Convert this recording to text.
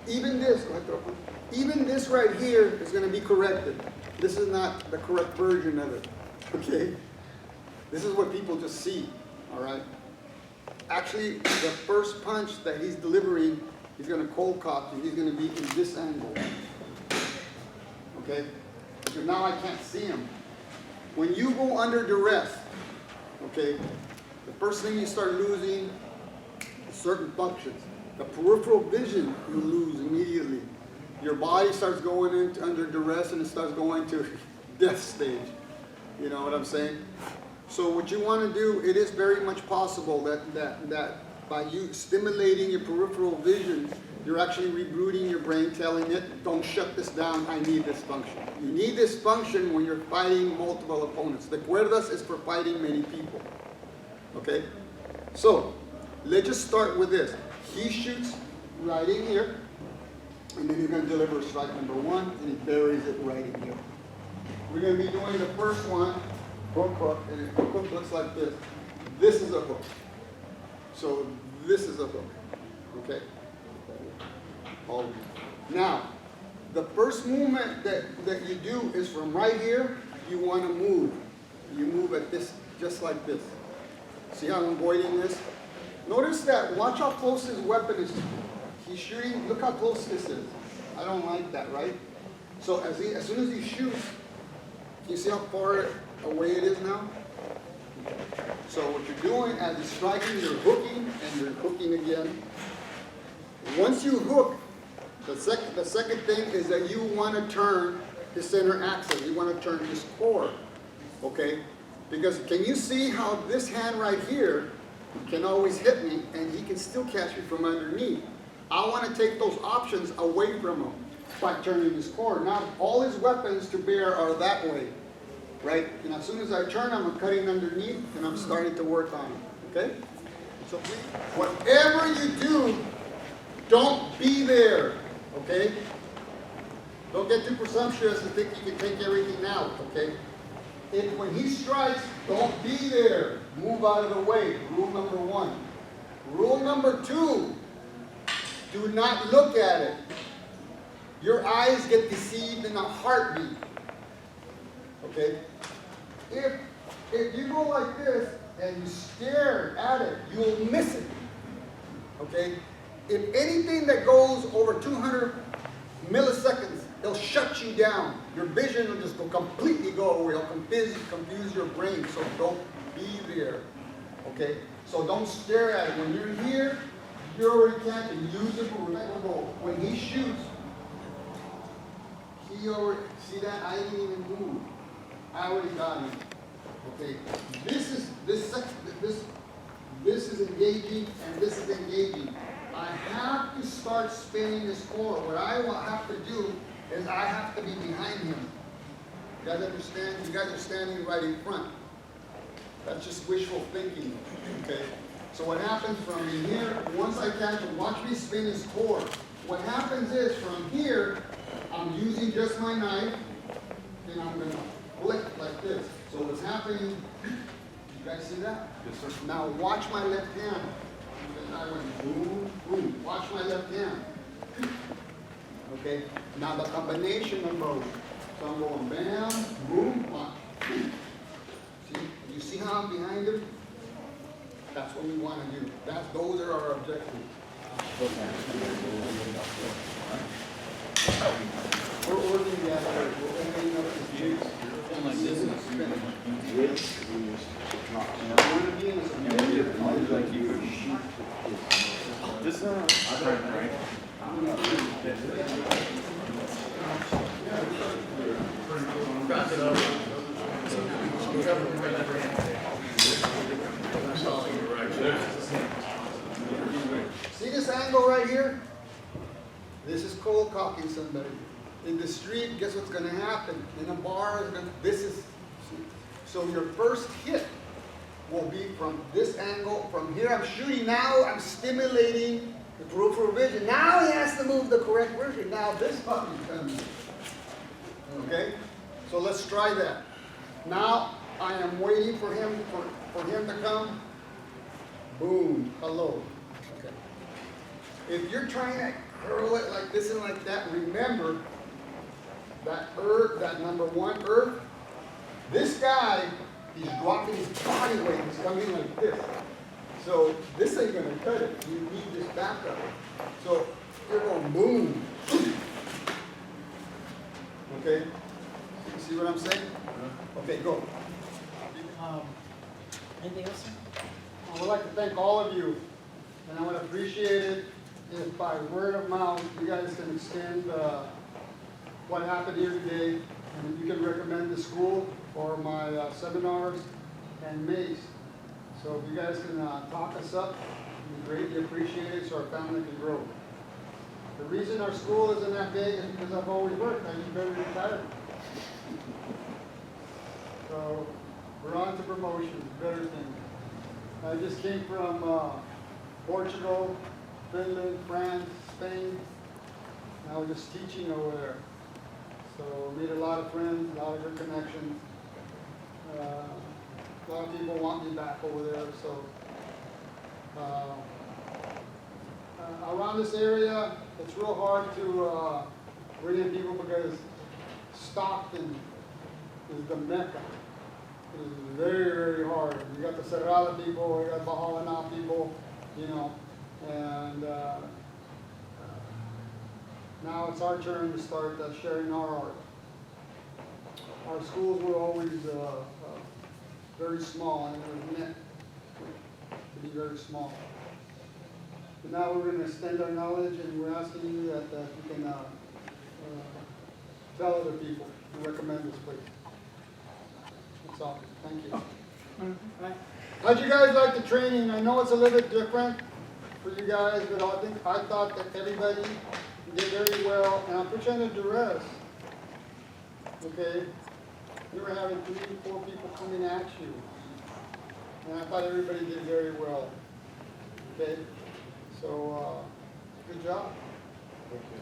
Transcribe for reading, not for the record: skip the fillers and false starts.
Even this, go ahead, throw one. Even this right here is going to be corrected. This is not the correct version of it, okay? This is what people just see, all right? Actually, the first punch that he's delivering, he's going to cold cock, and he's going to be in this angle, okay? So now I can't see him. When you go under duress, okay, the first thing you start losing is certain functions. The peripheral vision you lose immediately. Your body starts going into under duress and it starts going to death stage. You know what I'm saying? So what you want to do, it is very much possible that by you stimulating your peripheral vision, you're actually rebooting your brain, telling it, don't shut this down, I need this function. You need this function when you're fighting multiple opponents. DeCuerdas is for fighting many people. Okay? So, let's just start with this. He shoots right in here, and then he's going to deliver strike number one, and he buries it right in here. We're going to be doing the first one, hook, and the hook looks like this. This is a hook. So this is a hook, okay? Now, the first movement that you do is from right here, you want to move. You move at this, just like this. See how I'm avoiding this? Notice that, watch how close his weapon is. He's shooting, look how close this is. I don't like that, right? So as soon as he shoots, you see how far away it is now? So what you're doing as you're striking, you're hooking, and you're hooking again. Once you hook, the second thing is that you want to turn the center axis. You want to turn his core, okay? Because can you see how this hand right here can always hit me, and he can still catch me from underneath? I want to take those options away from him by turning his core. Now, all his weapons to bear are that way, right? And as soon as I turn, I'm cutting underneath, and I'm starting to work on him, okay? So whatever you do, don't be there, okay? Don't get too presumptuous and think you can take everything out, okay? When he strikes, don't be there. Move out of the way. Rule number one. Rule number two, do not look at it. Your eyes get deceived in a heartbeat. Okay? If you go like this and you stare at it, you'll miss it. Okay? If anything that goes over 200 milliseconds, it'll shut you down. Your vision will just completely go away. It'll confuse your brain, so don't be there. Okay? So don't stare at it. When you're here, you already can't use it. When he shoots, he already, see that? I didn't even move. I already got him. Okay? This is engaging, and this is engaging. I have to start spinning this core. What I will have to do is I have to be behind him. You guys understand? You guys are standing right in front. That's just wishful thinking, okay? So what happens from in here, once I catch him, watch me spin his core. What happens is from here, I'm using just my knife, and I'm gonna flick like this. So what's happening, you guys see that? Yes, sir. Now watch my left hand. And I went boom, boom. Watch my left hand. Okay, now the combination of both. So I'm going bam, boom, watch. See, you see how I'm behind him? That's what we want to do. Those are our objectives. We're working the other way. We're opening up the jigs. Like this is spinning. We're going to be in this right? See this angle right here? This is cold cocking somebody. In the street, guess what's going to happen? In a bar, so your first hit will be from this angle. From here, I'm shooting now, I'm stimulating the peripheral vision. Now he has to move the correct version. Now this button comes. Okay? So let's try that. Now I am waiting for him to come. Boom. Hello. Okay. If you're trying to curl it like this and like that. Remember that earth, that number one earth. This guy, he's dropping his body weight. He's coming like this. So this ain't gonna cut it. You need this backup. So you're going boom. Okay. You see what I'm saying? Okay, go. Anything else, sir? I would like to thank all of you, and I would appreciate it if by word of mouth you guys can extend what happened here today, and if you can recommend the school for my seminars and mace. So if you guys can talk us up, we greatly appreciate it so our family can grow. The reason our school isn't that big is because I've always worked. I just barely retired. So we're on to promotions, better things. I just came from Portugal, Finland, France, Spain. And I was just teaching over there. So made a lot of friends, a lot of good connections. A lot of people want me back over there. So around this area, it's real hard to bring in people because Stockton is the mecca. It is very, very hard. You got the Cerrada people, you got Bahalana people, you know, and now it's our turn to start sharing our art. Our schools were always very small, and it was meant to be very small. But now we're going to extend our knowledge, and we're asking you that you can tell other people and recommend this place. That's all. Thank you. How'd you guys like the training? I know it's a little bit different for you guys, but I thought that everybody did very well, and I'll put you under duress. Okay? You were having 3 or 4 people coming at you, and I thought everybody did very well. Okay? So, good job. Thank you.